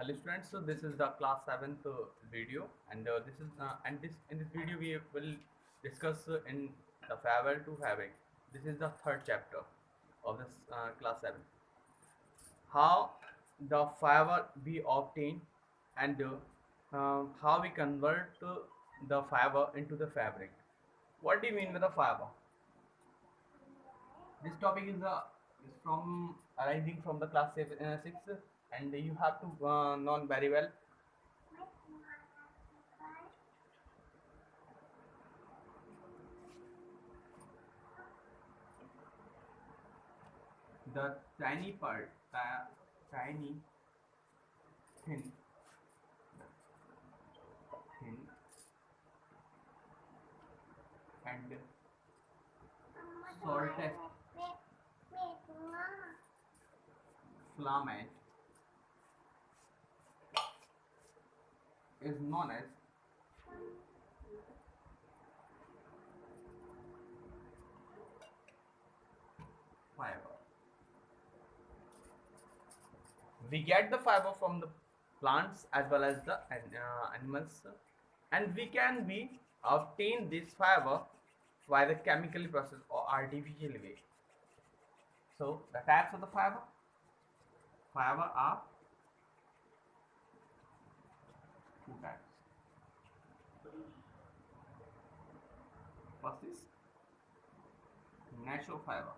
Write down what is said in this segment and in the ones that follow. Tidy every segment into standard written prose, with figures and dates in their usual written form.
Hello students, so this is the class 7th video, and this is and this in this video we will discuss in the farewell to fabric. This is the third chapter of this class 7. How the fiber we obtain, and how we convert the fiber into the fabric. What do you mean with the fiber? This topic is from arising from the class 6, and you have to know very well the tiny part, tiny thin thin and shortest filament is known as fiber. We get the fiber from the plants as well as the animals, and we can be obtain this fiber by the chemical process or artificial way. So the types of the fiber are two types. First is natural fiber.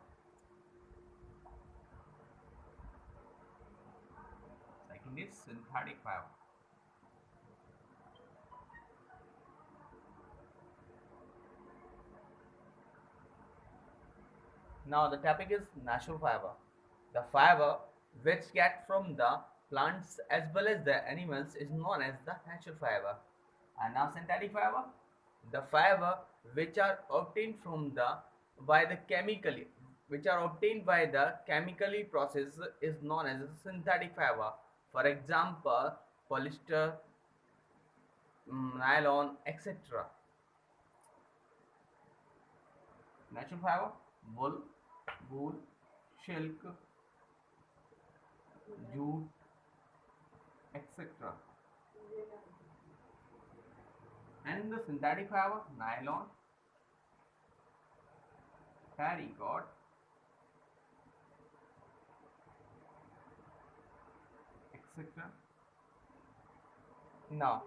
Second is synthetic fiber. Now the topic is natural fiber. The fiber which get from the plants as well as the animals is known as the natural fiber. And now synthetic fiber, the fiber which are obtained from the by the chemically which are obtained by the chemically process is known as synthetic fiber. For example, polyester, nylon, etc. Natural fiber, wool, silk, jute, etc. And the synthetic fiber, nylon, paracord, etc. Now,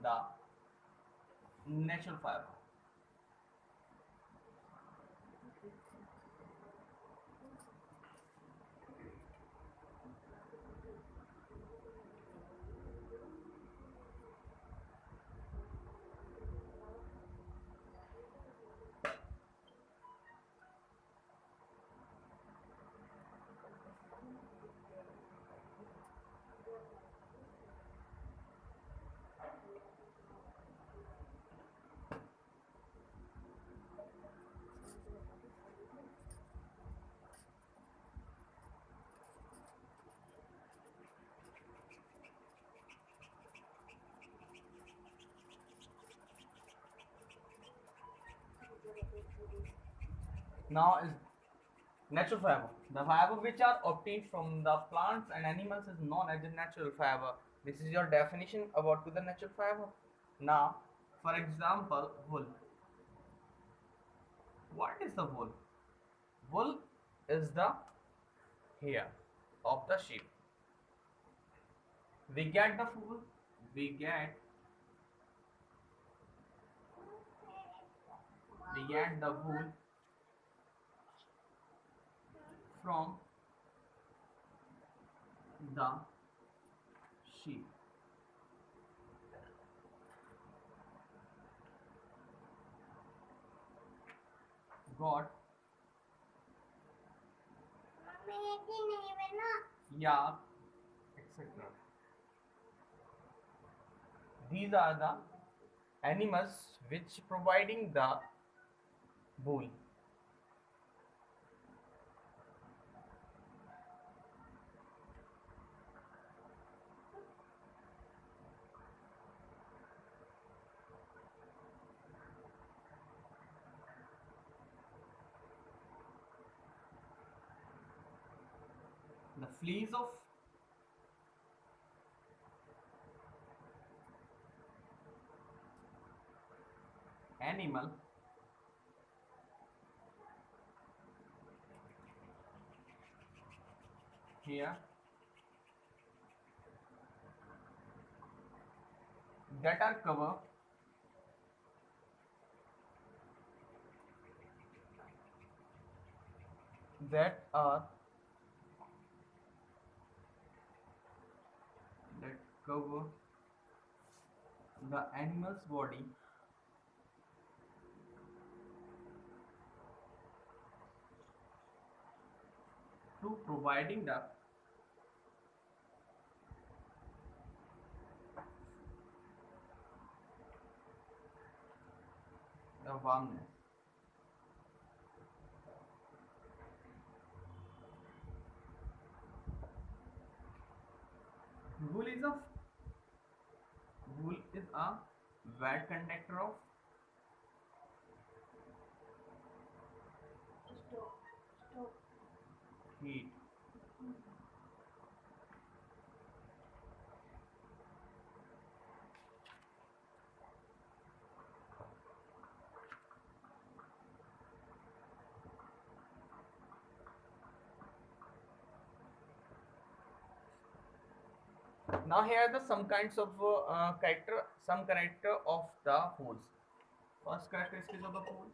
the natural fiber. Now is natural fiber. The fiber which are obtained from the plants and animals is known as the natural fiber. This is your definition about to the natural fiber. Now, for example, wool. What is the wool? Wool is the hair of the sheep. We get the wool. We get the wool from the sheep. Got yak, etc. These are the animals which providing the wool. The fleas of animal here that are covered that are that cover the animal's body to providing the warmness. Wool is a wool is a wet conductor of heat. Now here are the some kinds of character of the wools. First characteristics of the wool.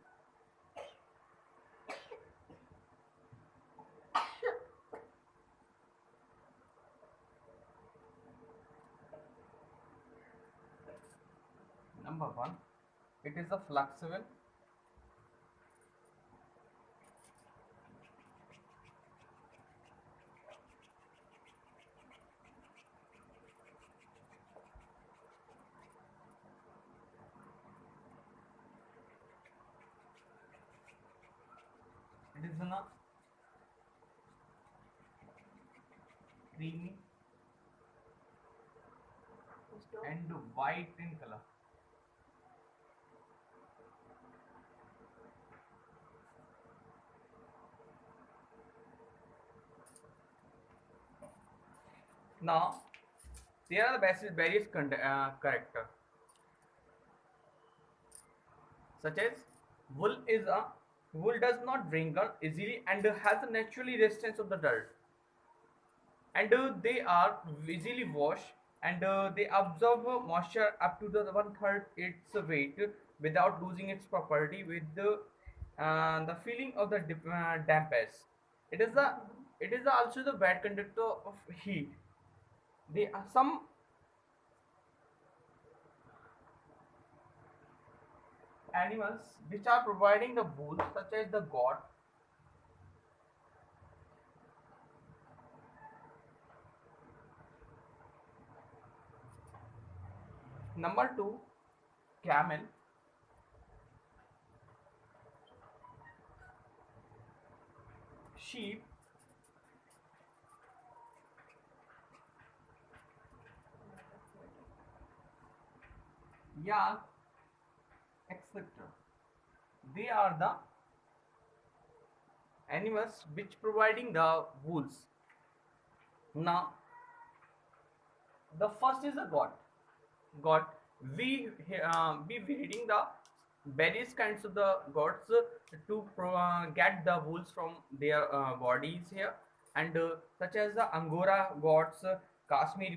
Number one, it is a flexible. It is in a creamy and white in color. Now there are the various character, such as wool is a wool does not wrinkle easily and has a naturally resistance of the dirt, and they are easily washed, and they absorb moisture up to the one third its weight without losing its property with the feeling of the dampness. It is the it is also the bad conductor of heat. They are some animals which are providing the wool, such as the goat. Number two, camel. Sheep, yak, etc. They are the animals which providing the wools. Now, the first is the goat. Goat. We reading the various kinds of the goats to get the wools from their bodies here, and such as the Angora goats, Kashmiri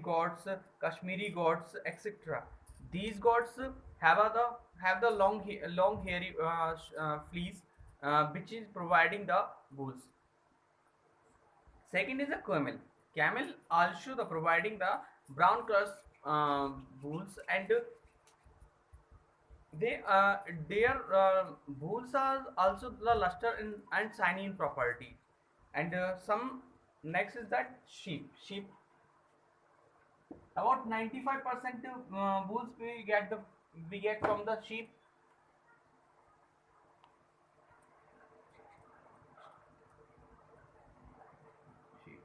goats, etc. These goats have the long hairy fleece, which is providing the wools. Second is a camel. Camel also the providing the brown color wools, and they their wools are also the luster and shiny in property. And some next is that sheep. About 95% wools we get from the sheep. Sheep.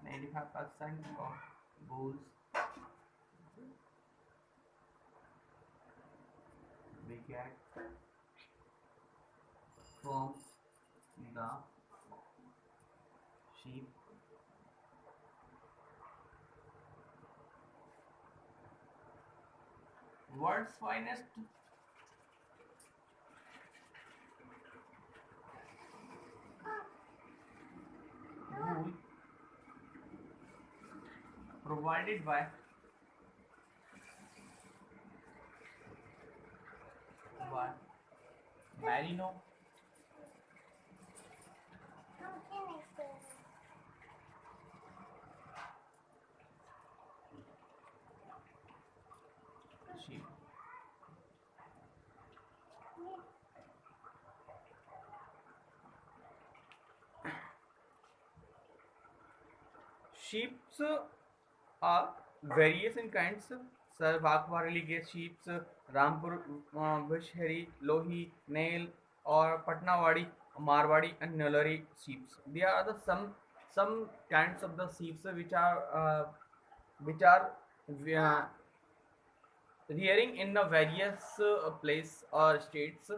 95% of wools we get from the sheep. World's finest wool provided by merino sheep. Sheeps are various in kinds. Sir Vaghwarali sheeps, Rampur, Bushheri, Lohi, Nail, or Patnawadi, Marwadi, and Nulari sheeps. There are some kinds of the sheeps which are uh, rearing in the various place or states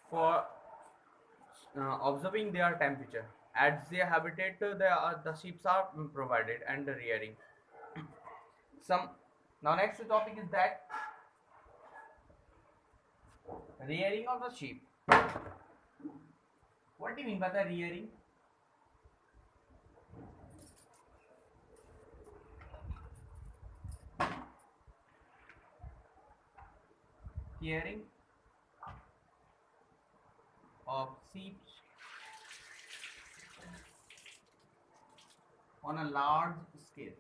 for observing their temperature. At their habitat, the sheep are provided and rearing. Some Now next topic is that rearing of the sheep. What do you mean by the rearing? Caring of sheep on a large scale.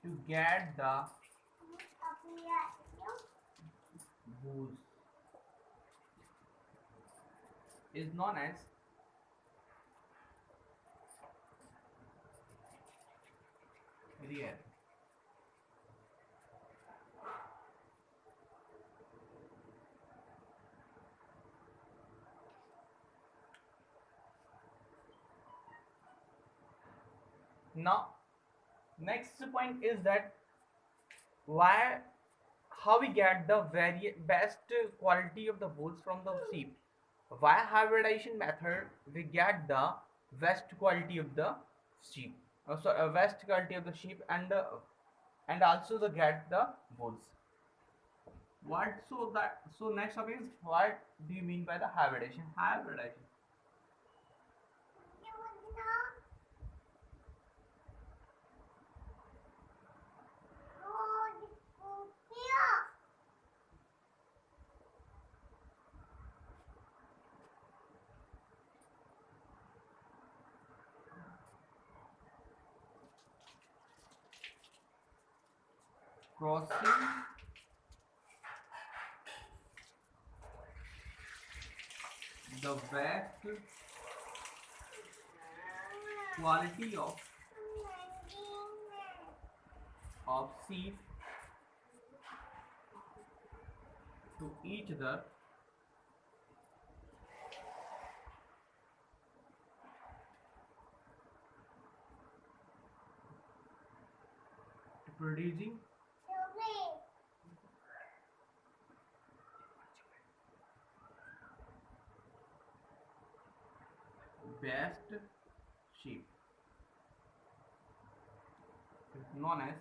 To get the wool is known as rear. Now, next point is that why how we get the very best quality of the wools from the sheep. Via hybridization method, we get the best quality of the sheep. Best quality of the sheep and also the get the wools. So next topic is what do you mean by the hybridization? Hybridization. Crossing the best quality of sheep to each other to producing best sheep is known as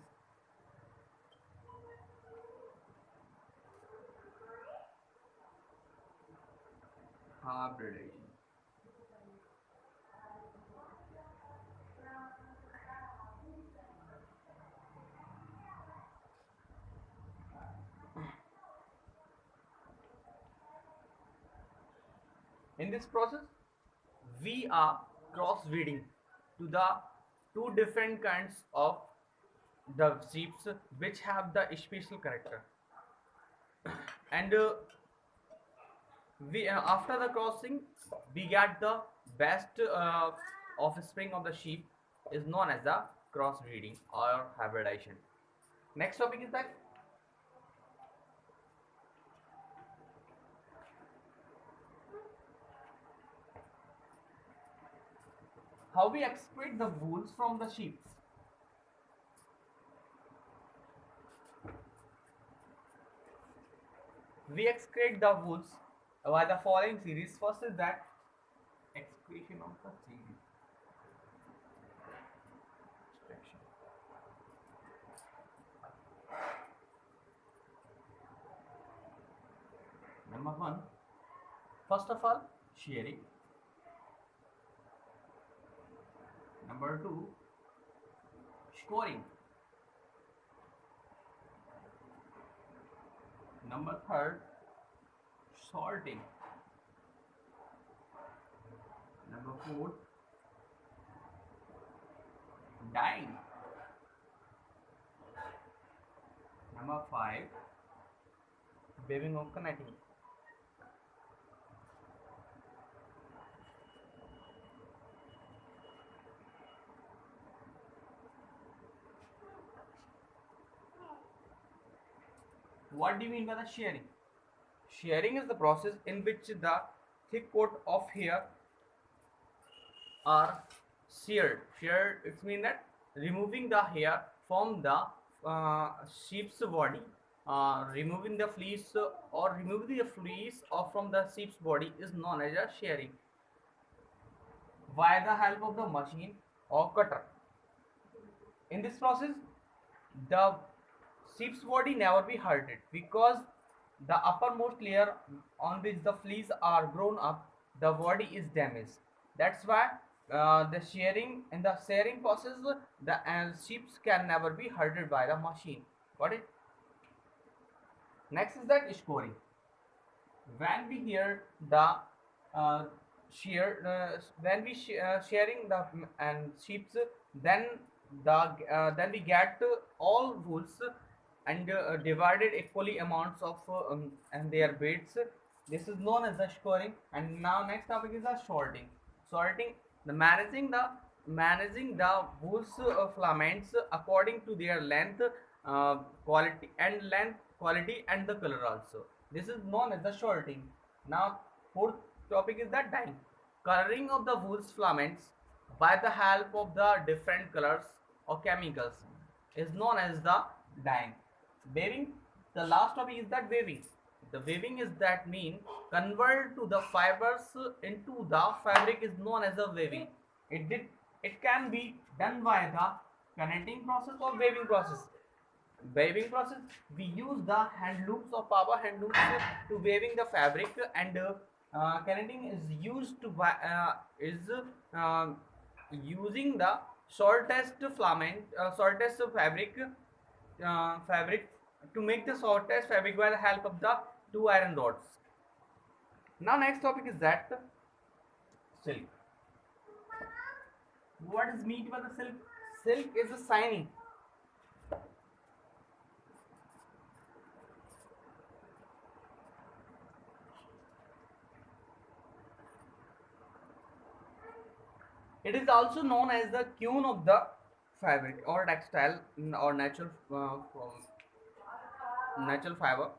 hybridization. In this process, we are crossbreeding to the two different kinds of the sheep which have the special character, and we after the crossing we get the best offspring of the sheep is known as the crossbreeding or hybridization. Next topic is that how we extract the wools from the sheep. We excrete the wools by the following series. First is that excretion of the series. Extraction. Number one, first of all, shearing. Number two, scoring. Number third, sorting. Number four, dyeing. Number five, weaving or connecting. What do you mean by the shearing? Shearing is the process in which the thick coat of hair are sheared. Sheared, it means that removing the hair from the sheep's body, removing the fleece or removing the fleece from the sheep's body is known as a shearing via the help of the machine or cutter. In this process, the sheep's body never be hurted because the uppermost layer on which the fleece are grown up, the body is damaged. That's why the shearing in the shearing process, the sheep can never be hurted by the machine. Got it? Next is that scoring. When we hear the when we sharing the and sheeps, then then we get all wools and divided equally amounts of and their weights. This is known as the scoring. And now next topic is the sorting. Sorting, the managing the wool's filaments according to their length, quality and the color also. This is known as the sorting. Now fourth topic is the dyeing. Coloring of the wool's filaments by the help of the different colors or chemicals is known as the dyeing. Weaving, the last topic is that weaving. The weaving is that mean convert to the fibers into the fabric is known as a weaving. It can be done by the connecting process or weaving process. Weaving process, we use the hand looms or power hand looms to weaving the fabric, and connecting is used to uh, using the shortest filament, shortest fabric to make the shortest fabric by the help of the two iron rods. Now next topic is that silk. What is meant by the silk? Silk is a shiny. It is also known as the queen of the fabric or textile or natural fiber.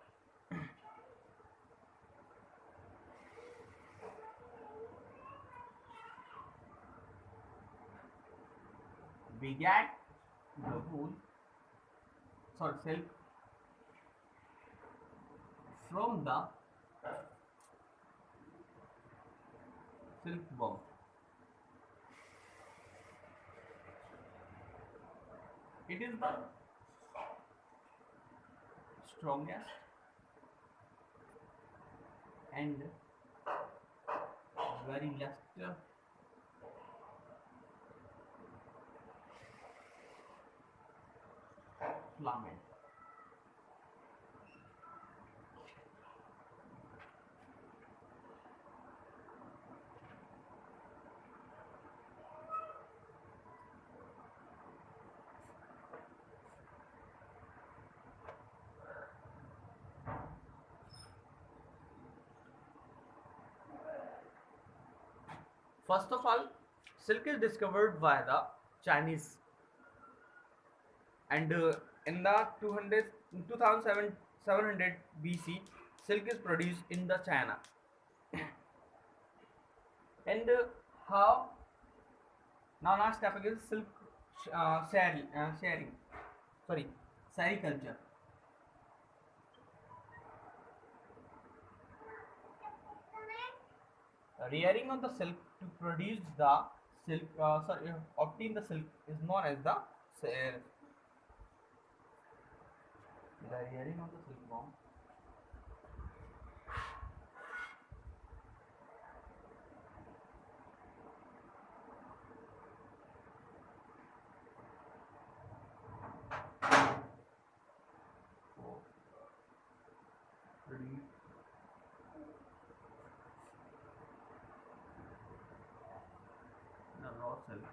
We get the wool, sorry, silk from the silkworm. It is the strongest and very luster filament. First of all, silk is discovered by the Chinese, and in the 2700 BC, silk is produced in the China. And how now next topic is silk sharing, sorry, sericulture. rearing on the silk to produce the silk, obtain the silk is known as the rearing of the silkworm. For produce the raw silk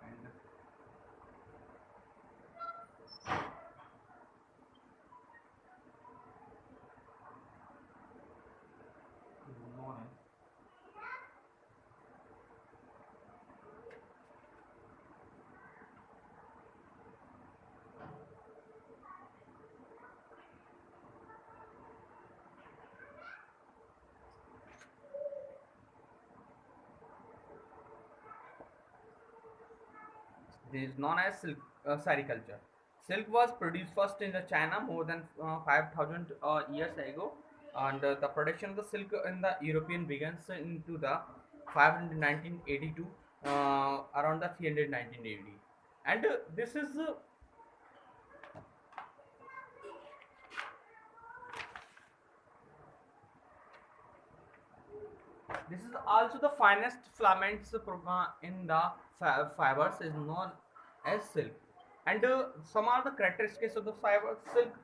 and is known as this is known as silk sericulture. Silk was produced first in the China more than 5,000 years ago, and the production of the silk in the European begins into the 500 1982, around the 300 1980, and this is also the finest filaments in the fibers is known as silk, and some are the characteristics of the fiber silk.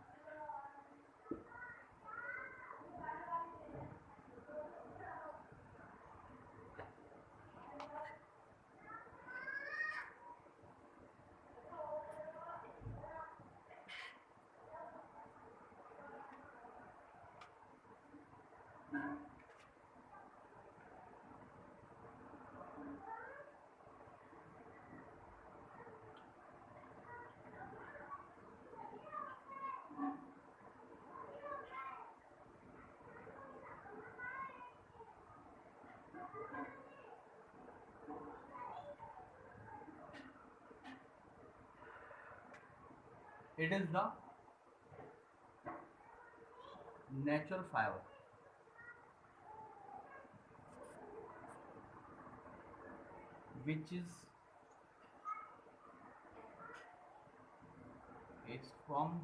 It is the natural fiber which is formed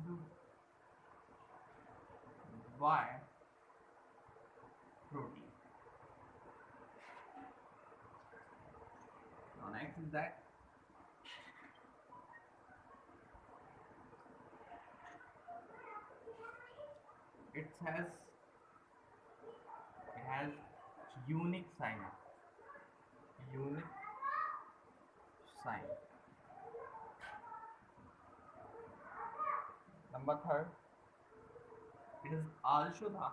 by protein. Now next is that it has unique sign. Unique sign. Number third, it is also the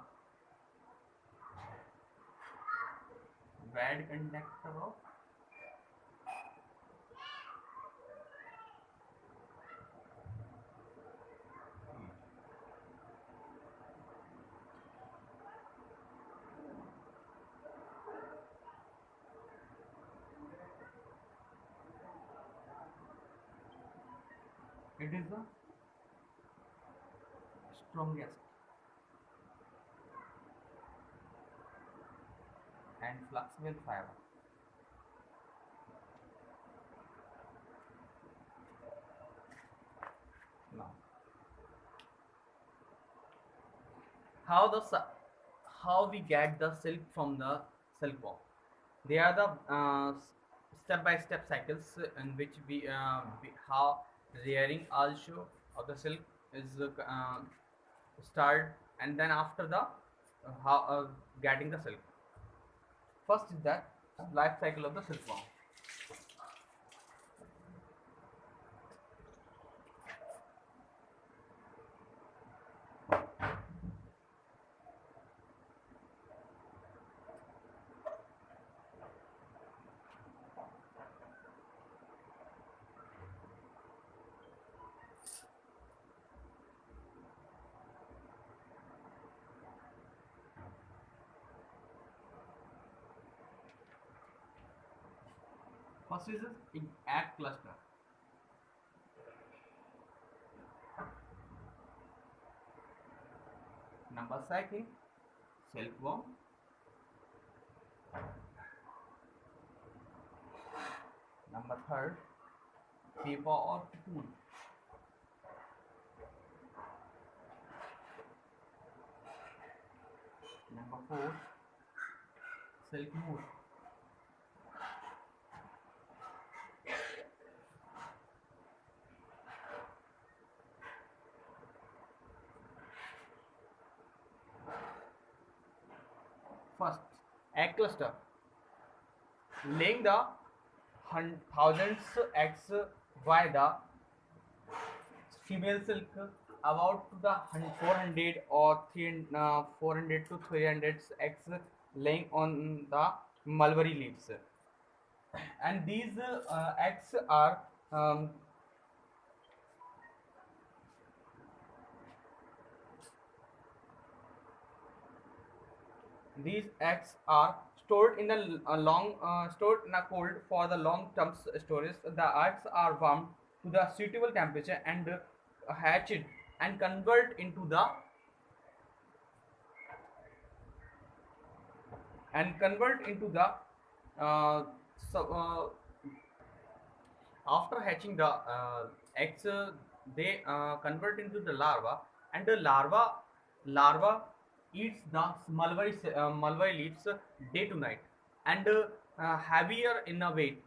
bad conductor of heat. It is the strongest and flexible fiber. Now, how how we get the silk from the silkworm? They are the step-by-step cycles in which how rearing also of the silk is start, and then after the how getting the silk. First is that life cycle of the silkworm. First is an egg cluster. Number second, silkworm. Number third, pupa or cocoon. Number four, silk moth. First, egg cluster. Laying the thousands eggs by the female silk about to the 400 or 400 to 300 eggs laying on the mulberry leaves, and these eggs are um, these eggs are stored in stored in a cold for the long term storage. The eggs are warmed to the suitable temperature and hatched and convert into the uh, so, after hatching the eggs, they convert into the larva, and the larva eats the mulberry leaves day to night, and heavier in a weight,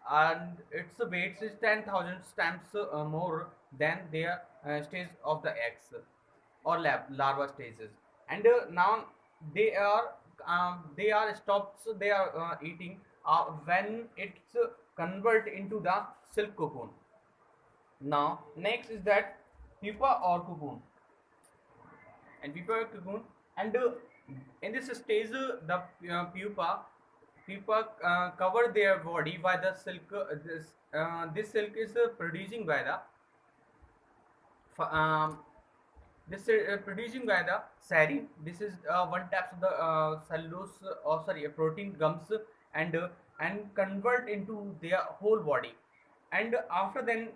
and its weight is 10,000 times more than their stage of the eggs or larva stages, and now they are stopped, they are eating when it's convert into the silk cocoon. Now next is that pupa or cocoon, and pupa or cocoon, and in this stage the pupa cover their body by the silk. This silk is producing by the this producing by the serine. This is one type of the cellulose or sorry protein gums, and convert into their whole body, and after then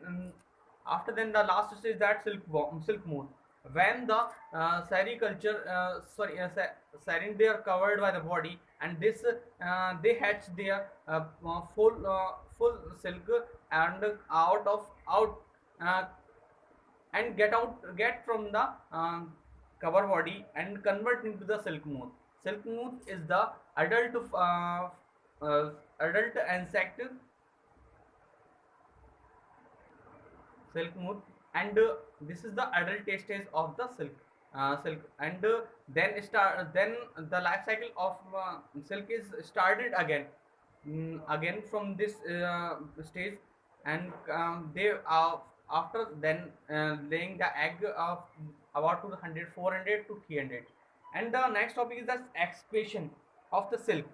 the last stage that silk moth, when the sericulture serine, they are covered by the body, and this they hatch their full silk, and out uh, and get from the cover body and convert into the silk moth. Silk moth is the uh, adult insect silk moth, and this is the adult stage of the silk, and then the life cycle of silk is started again from this stage, and they are after then laying the egg of about 200 400 to 300. And the next topic is the extraction of the silk.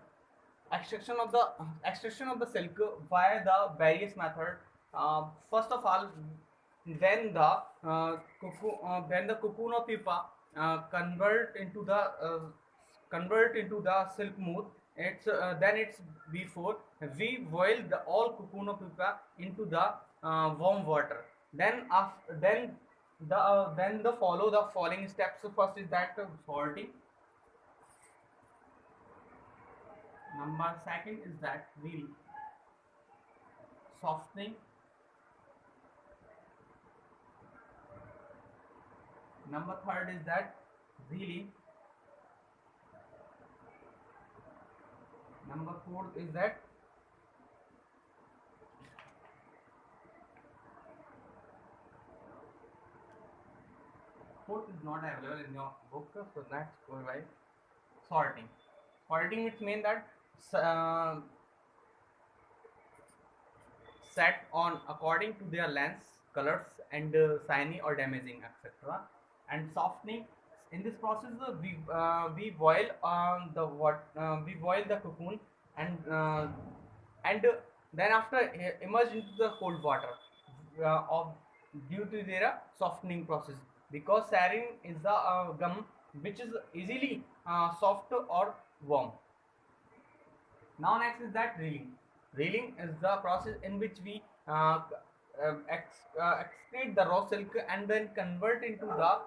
Extraction of the silk via the various method. First of all, when the cocoon of pupa convert into the silk moth, it's then it's before we boil the all cocoon of pupa into the warm water. Then the follow the following steps. So first is that salting. Number second is that real softening. Number third is that reeling. Number fourth is that fourth is not available in your book, so let's go by sorting. Sorting, which means that uh, set on according to their lengths, colors, and shiny or damaging, etc. And softening. In this process, we boil we boil the cocoon, and then after immerse into the cold water of due to their softening process, because sarin is the gum which is easily soft or warm. Now next is that reeling. Reeling is the process in which we excrete the raw silk and then convert into the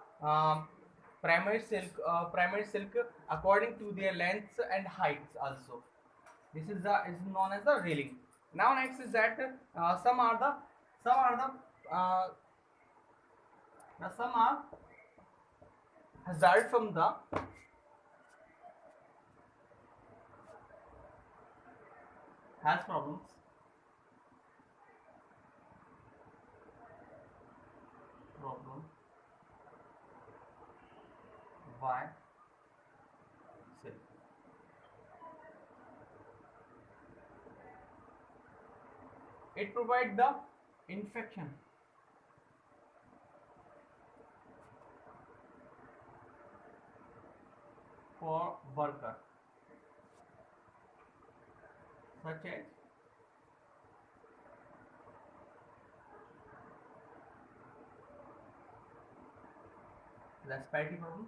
primary silk according to their lengths and heights also. This is known as the railing. Now next is that some are the some are hazard from the has problem why silk. It provides the infection for worker such as respiratory problem,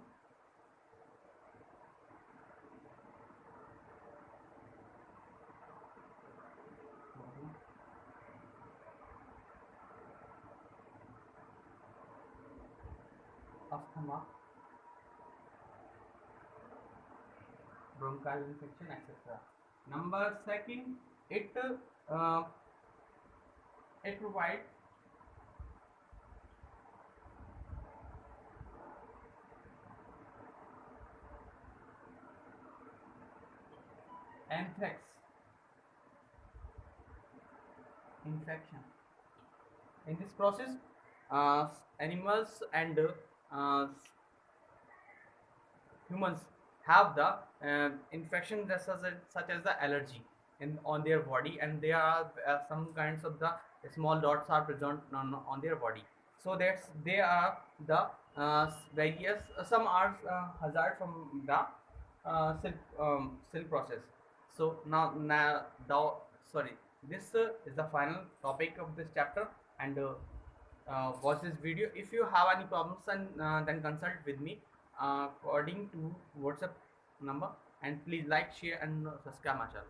asthma, bronchial infection, etc. Number second, uh, it provides anthrax infection. In this process, animals and humans have the infection such as the allergy in on their body, and there are some kinds of the small dots are present on their body. So that's they are the various some are hazard from the silk process. So now the sorry, this is the final topic of this chapter, and watch this video. If you have any problems, and then consult with me according to WhatsApp number, and please like, share, and subscribe my channel.